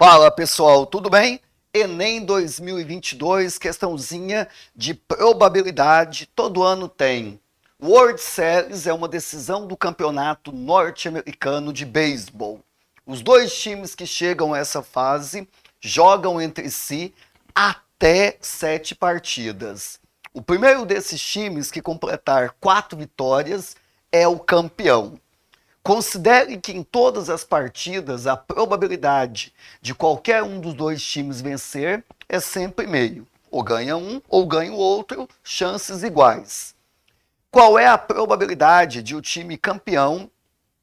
Fala pessoal, tudo bem? Enem 2022, questãozinha de probabilidade, todo ano tem. World Series é uma decisão do campeonato norte-americano de beisebol. Os dois times que chegam a essa fase jogam entre si até 7 partidas. O primeiro desses times que completar 4 vitórias é o campeão. Considere que em todas as partidas a probabilidade de qualquer um dos dois times vencer é sempre meio. Ou ganha um ou ganha o outro, chances iguais. Qual é a probabilidade de o time campeão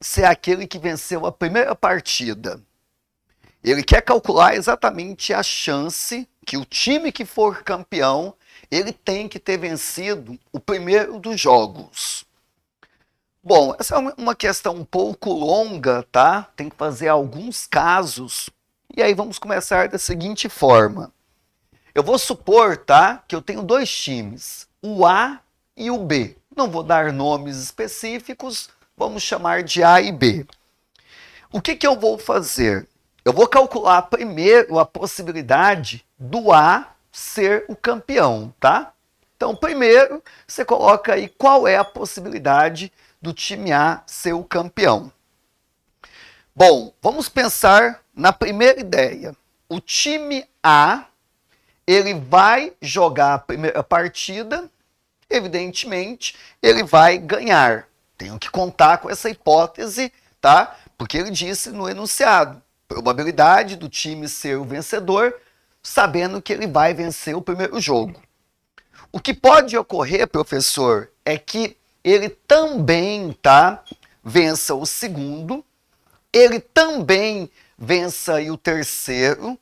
ser aquele que venceu a primeira partida? Ele quer calcular exatamente a chance que o time que for campeão ele tem que ter vencido o primeiro dos jogos. Bom, essa é uma questão um pouco longa, tá? Tem que fazer alguns casos. E aí vamos começar da seguinte forma. Eu vou supor, tá, que eu tenho dois times, o A e o B. Não vou dar nomes específicos, vamos chamar de A e B. O que eu vou fazer? Eu vou calcular primeiro a possibilidade do A ser o campeão, tá? Então, primeiro, você coloca aí qual é a possibilidade do time A ser o campeão. Bom, vamos pensar na primeira ideia. O time A, ele vai jogar a primeira partida, evidentemente, ele vai ganhar. Tenho que contar com essa hipótese, tá? Porque ele disse no enunciado, probabilidade do time ser o vencedor, sabendo que ele vai vencer o primeiro jogo. O que pode ocorrer, professor, é que ele também, tá, vença o segundo, ele também vença aí o terceiro,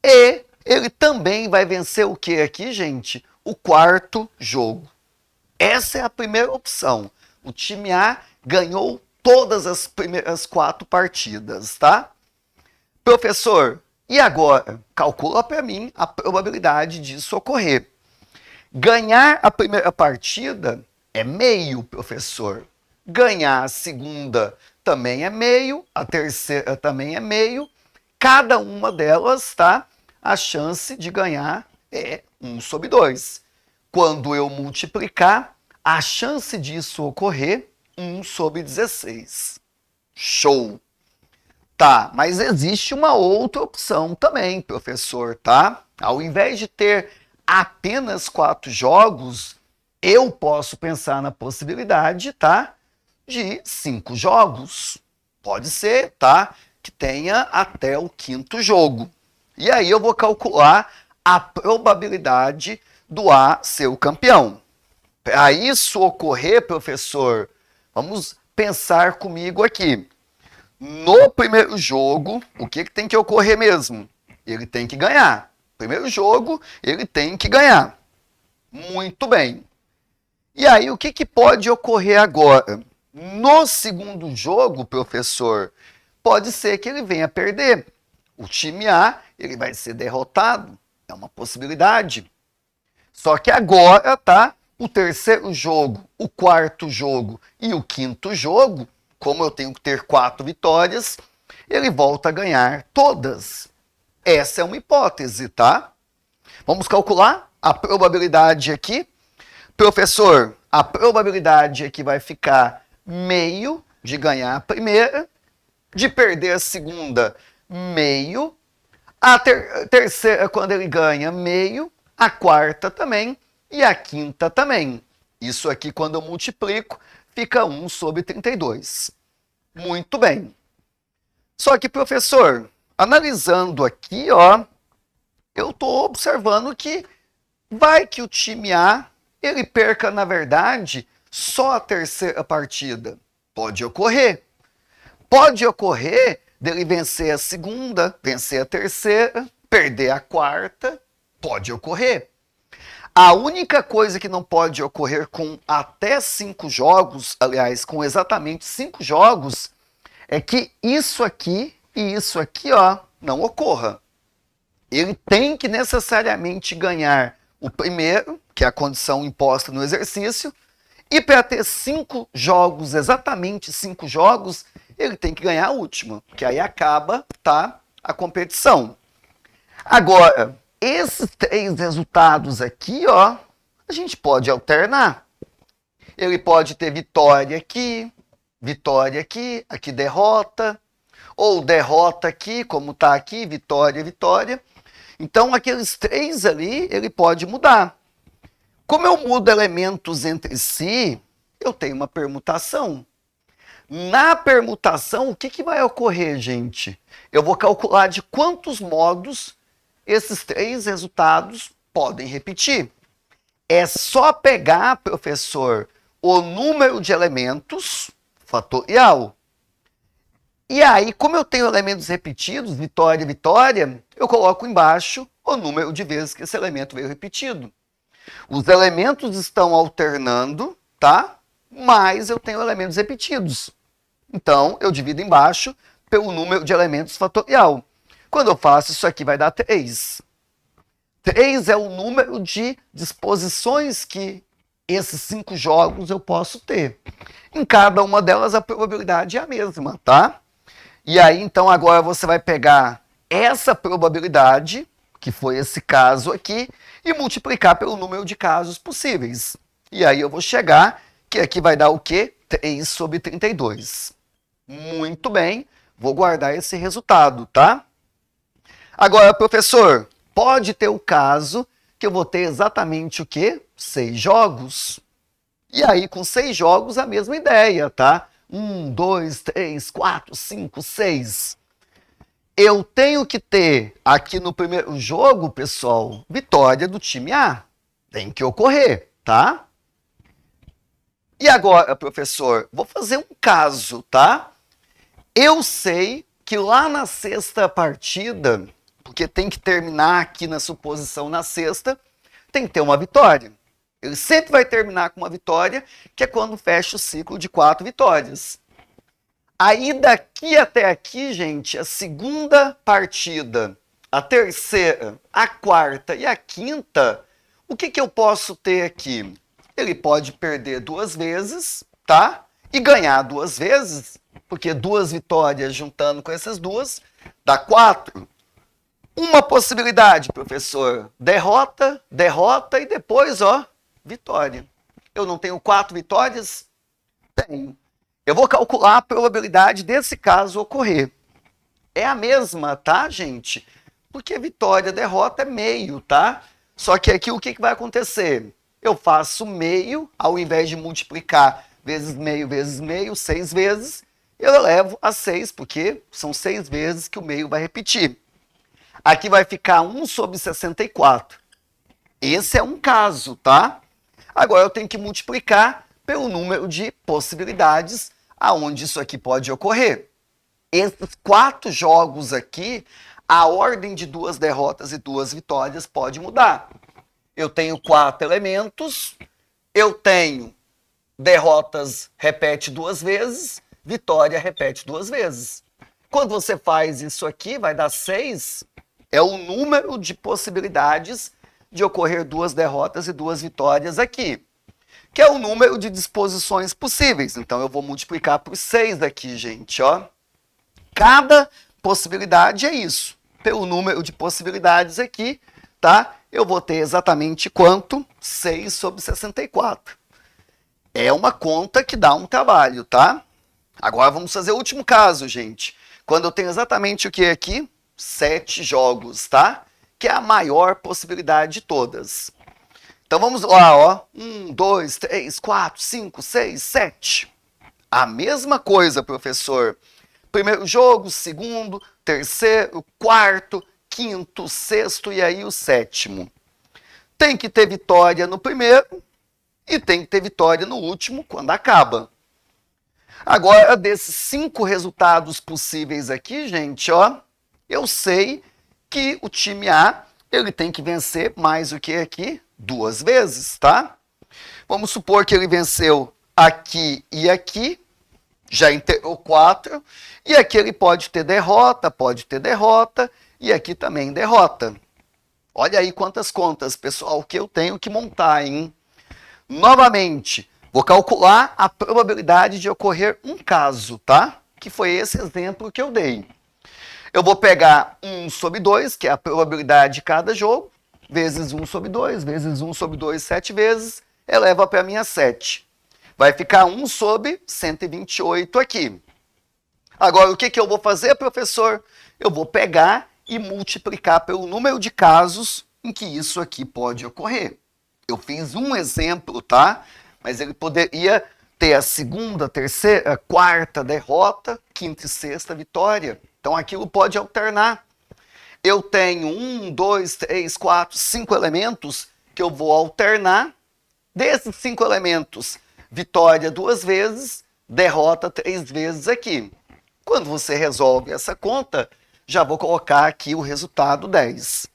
e ele também vai vencer o que aqui, gente? O quarto jogo. Essa é a primeira opção. O time A ganhou todas as primeiras 4 partidas, tá? Professor, e agora? Calcula para mim a probabilidade disso ocorrer. Ganhar a primeira partida é meio, professor. Ganhar a segunda também é meio, a terceira também é meio. Cada uma delas, tá? A chance de ganhar é 1/2. Quando eu multiplicar, a chance disso ocorrer, 1/16. Show! Tá, mas existe uma outra opção também, professor, tá? Ao invés de ter apenas 4 jogos, eu posso pensar na possibilidade, tá, de 5 jogos. Pode ser, tá, que tenha até o 5º jogo. E aí eu vou calcular a probabilidade do A ser o campeão. Para isso ocorrer, professor, vamos pensar comigo aqui. No primeiro jogo, o que tem que ocorrer mesmo? Ele tem que ganhar. Primeiro jogo, ele tem que ganhar. Muito bem. E aí, o que pode ocorrer agora? No segundo jogo, professor, pode ser que ele venha perder. O time A, ele vai ser derrotado. É uma possibilidade. Só que agora, tá? O terceiro jogo, o quarto jogo e o 5º jogo, como eu tenho que ter 4 vitórias, ele volta a ganhar todas. Essa é uma hipótese, tá? Vamos calcular a probabilidade aqui. Professor, a probabilidade aqui vai ficar meio de ganhar a primeira, de perder a segunda, meio, a terceira, quando ele ganha, meio, a quarta também e a quinta também. Isso aqui, quando eu multiplico, fica 1/32. Muito bem. Só que, professor, analisando aqui, ó, eu estou observando que vai que o time A ele perca, na verdade, só a terceira partida. Pode ocorrer. Pode ocorrer dele vencer a segunda, vencer a terceira, perder a quarta. Pode ocorrer. A única coisa que não pode ocorrer com até 5 jogos, aliás, com exatamente 5 jogos, é que isso aqui e isso aqui, ó, não ocorra. Ele tem que necessariamente ganhar o primeiro, que é a condição imposta no exercício, e para ter 5 jogos, exatamente 5 jogos, ele tem que ganhar a última, que aí acaba, tá, a competição. Agora, esses 3 resultados aqui, ó, a gente pode alternar. Ele pode ter vitória aqui, aqui derrota, ou derrota aqui, como está aqui, vitória, vitória. Então, aqueles 3 ali, ele pode mudar. Como eu mudo elementos entre si, eu tenho uma permutação. Na permutação, o que vai ocorrer, gente? Eu vou calcular de quantos modos esses 3 resultados podem repetir. É só pegar, professor, o número de elementos fatorial. E aí, como eu tenho elementos repetidos, vitória, vitória, eu coloco embaixo o número de vezes que esse elemento veio repetido. Os elementos estão alternando, tá? Mas eu tenho elementos repetidos. Então, eu divido embaixo pelo número de elementos fatorial. Quando eu faço isso aqui, vai dar 3. 3 é o número de disposições que esses 5 jogos eu posso ter. Em cada uma delas, a probabilidade é a mesma, tá? E aí, então, agora você vai pegar essa probabilidade, que foi esse caso aqui, e multiplicar pelo número de casos possíveis. E aí eu vou chegar, que aqui vai dar o quê? 3 sobre 32. Muito bem, vou guardar esse resultado, tá? Agora, professor, pode ter o caso que eu vou ter exatamente o quê? 6 jogos. E aí, com 6 jogos, a mesma ideia, tá? 1, 2, 3, 4, 5, 6. Eu tenho que ter aqui no primeiro jogo, pessoal, vitória do time A. Tem que ocorrer, tá? E agora, professor, vou fazer um caso, tá? Eu sei que lá na 6ª partida, porque tem que terminar aqui na suposição na 6ª, tem que ter uma vitória. Ele sempre vai terminar com uma vitória, que é quando fecha o ciclo de 4 vitórias. Aí daqui até aqui, gente, a 2ª partida, a 3ª, a 4ª e a 5ª, o que eu posso ter aqui? Ele pode perder 2 vezes, tá? E ganhar 2 vezes, porque 2 vitórias juntando com essas 2, dá 4. Uma possibilidade, professor, derrota, derrota e depois, ó, vitória. Eu não tenho 4 vitórias? Tenho. Eu vou calcular a probabilidade desse caso ocorrer. É a mesma, tá, gente? Porque vitória, derrota é meio, tá? Só que aqui o que vai acontecer? Eu faço meio, ao invés de multiplicar vezes meio, 6 vezes, eu elevo a 6, porque são 6 vezes que o meio vai repetir. Aqui vai ficar 1 sobre 64. Esse é um caso, tá? Agora eu tenho que multiplicar pelo número de possibilidades aonde isso aqui pode ocorrer. Esses 4 jogos aqui, a ordem de 2 derrotas e 2 vitórias pode mudar. Eu tenho 4 elementos, eu tenho derrotas repete 2 vezes, vitória repete 2 vezes. Quando você faz isso aqui, vai dar 6, é o número de possibilidades de ocorrer 2 derrotas e 2 vitórias aqui, que é o número de disposições possíveis. Então, eu vou multiplicar por 6 aqui, gente, ó. Cada possibilidade é isso. Pelo número de possibilidades aqui, tá? Eu vou ter exatamente quanto? 6 sobre 64. É uma conta que dá um trabalho, tá? Agora vamos fazer o último caso, gente. Quando eu tenho exatamente o que aqui? 7 jogos, tá? Que é a maior possibilidade de todas. Então vamos lá, ó. 1, 2, 3, 4, 5, 6, 7. A mesma coisa, professor. Primeiro jogo, segundo, terceiro, quarto, quinto, sexto e aí o 7º. Tem que ter vitória no primeiro e tem que ter vitória no último quando acaba. Agora, desses 5 resultados possíveis aqui, gente, ó, eu sei que o time A, ele tem que vencer mais o que aqui? 2 vezes, tá? Vamos supor que ele venceu aqui e aqui, já integrou 4, e aqui ele pode ter derrota, e aqui também derrota. Olha aí quantas contas, pessoal, que eu tenho que montar, hein? Novamente, vou calcular a probabilidade de ocorrer um caso, tá? Que foi esse exemplo que eu dei. Eu vou pegar 1 sobre 2, que é a probabilidade de cada jogo, vezes 1 sobre 2, vezes 1 sobre 2, 7 vezes, eleva para mim a 7. Vai ficar 1 sobre 128 aqui. Agora, o que eu vou fazer, professor? Eu vou pegar e multiplicar pelo número de casos em que isso aqui pode ocorrer. Eu fiz um exemplo, tá? Mas ele poderia ter a segunda, terceira, quarta derrota, quinta e sexta vitória. Então aquilo pode alternar. Eu tenho 1, 2, 3, 4, 5 elementos que eu vou alternar. Desses 5 elementos, vitória 2 vezes, derrota 3 vezes aqui. Quando você resolve essa conta, já vou colocar aqui o resultado 10.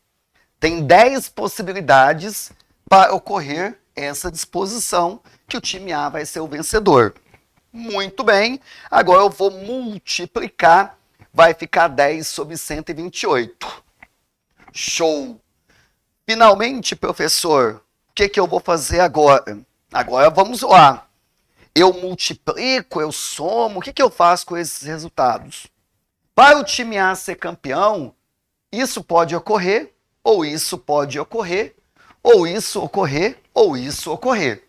Tem 10 possibilidades para ocorrer essa disposição que o time A vai ser o vencedor. Muito bem, agora eu vou multiplicar, vai ficar 10 sobre 128. Show! Finalmente, professor, o que eu vou fazer agora? Agora vamos lá. Eu multiplico, eu somo, o que eu faço com esses resultados? Para o time A ser campeão, isso pode ocorrer, ou isso pode ocorrer, ou isso ocorrer, ou isso ocorrer.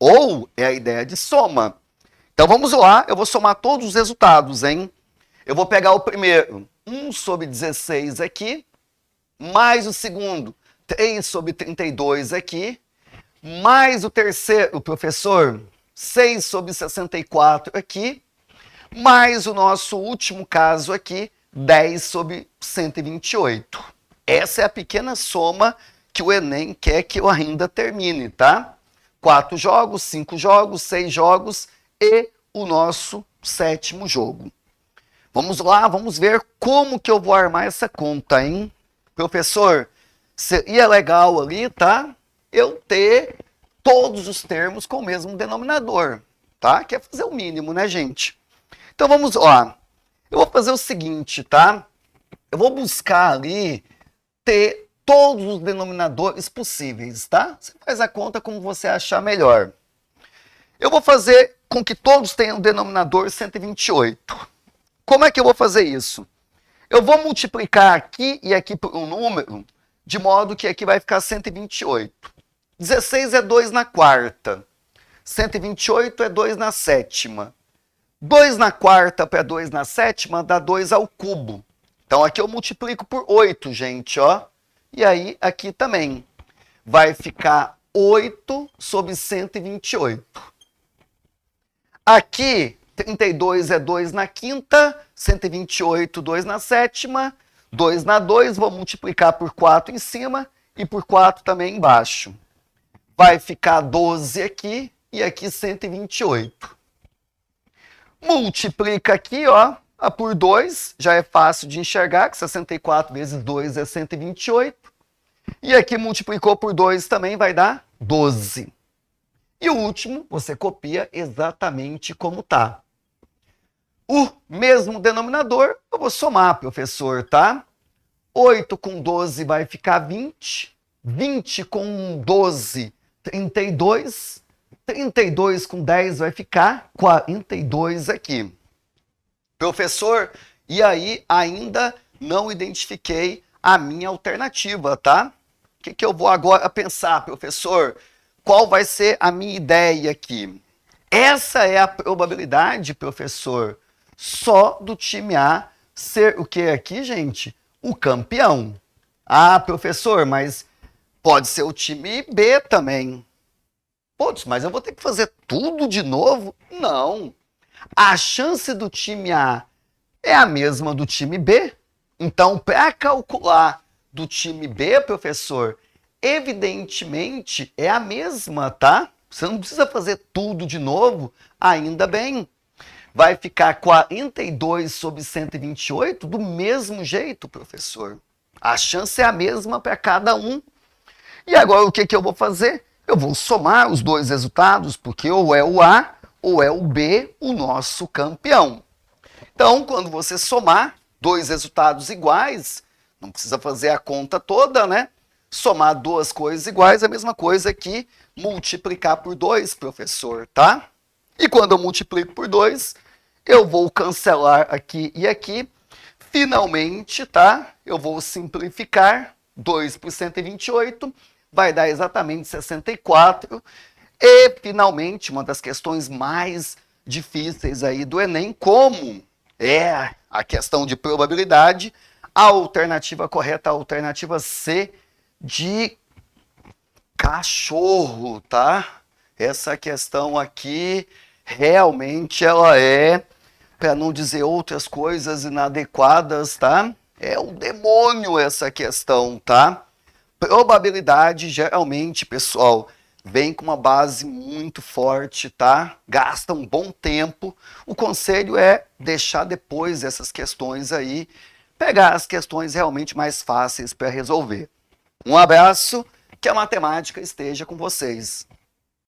Ou é a ideia de soma. Então vamos lá, eu vou somar todos os resultados, hein? Eu vou pegar o primeiro, 1 sobre 16 aqui, mais o segundo, 3 sobre 32 aqui, mais o terceiro, professor, 6 sobre 64 aqui, mais o nosso último caso aqui, 10 sobre 128. Essa é a pequena soma que o Enem quer que eu ainda termine, tá? 4 jogos, 5 jogos, 6 jogos e o nosso 7º jogo. Vamos lá, vamos ver como que eu vou armar essa conta, hein? Professor, seria legal ali, tá? Eu ter todos os termos com o mesmo denominador, tá? Que é fazer o mínimo, né, gente? Então vamos lá. Eu vou fazer o seguinte, tá? Eu vou buscar ali ter todos os denominadores possíveis, tá? Você faz a conta como você achar melhor. Eu vou fazer com que todos tenham o denominador 128. Como é que eu vou fazer isso? Eu vou multiplicar aqui e aqui por um número, de modo que aqui vai ficar 128. 16 é 2 na quarta. 128 é 2 na sétima. 2 na quarta para 2 na sétima dá 2 ao cubo. Então aqui eu multiplico por 8, gente, ó. E aí aqui também vai ficar 8 sobre 128. Aqui 32 é 2 na quinta, 128, 2 na sétima, 2 na 2, vou multiplicar por 4 em cima e por 4 também embaixo. Vai ficar 12 aqui e aqui 128. Multiplica aqui, ó, por 2, já é fácil de enxergar, que 64 vezes 2 é 128. E aqui multiplicou por 2 também vai dar 12. E o último, você copia exatamente como tá. O mesmo denominador, eu vou somar, professor, tá? 8 com 12 vai ficar 20. 20 com 12, 32. 32 com 10 vai ficar 42 aqui. Professor, e aí ainda não identifiquei a minha alternativa, tá? O que eu vou agora pensar, professor? Qual vai ser a minha ideia aqui? Essa é a probabilidade, professor, só do time A ser o que aqui, gente? O campeão. Ah, professor, mas pode ser o time B também. Putz, mas eu vou ter que fazer tudo de novo? Não. A chance do time A é a mesma do time B. Então, para calcular do time B, professor, evidentemente é a mesma, tá? Você não precisa fazer tudo de novo, ainda bem. Vai ficar 42 sobre 128 do mesmo jeito, professor. A chance é a mesma para cada um. E agora o que eu vou fazer? Eu vou somar os dois resultados, porque ou é o A ou é o B o nosso campeão. Então, quando você somar dois resultados iguais, não precisa fazer a conta toda, né? Somar duas coisas iguais é a mesma coisa que multiplicar por 2, professor, tá? E quando eu multiplico por 2, eu vou cancelar aqui e aqui, finalmente, tá? Eu vou simplificar. 2 por 128 vai dar exatamente 64. E, finalmente, uma das questões mais difíceis aí do Enem, como é a questão de probabilidade, a alternativa correta, a alternativa C de cachorro, tá? Essa questão aqui, realmente, ela é, para não dizer outras coisas inadequadas, tá? É um demônio essa questão, tá? Probabilidade, geralmente, pessoal, vem com uma base muito forte, tá? Gasta um bom tempo. O conselho é deixar depois essas questões aí, pegar as questões realmente mais fáceis para resolver. Um abraço, que a matemática esteja com vocês.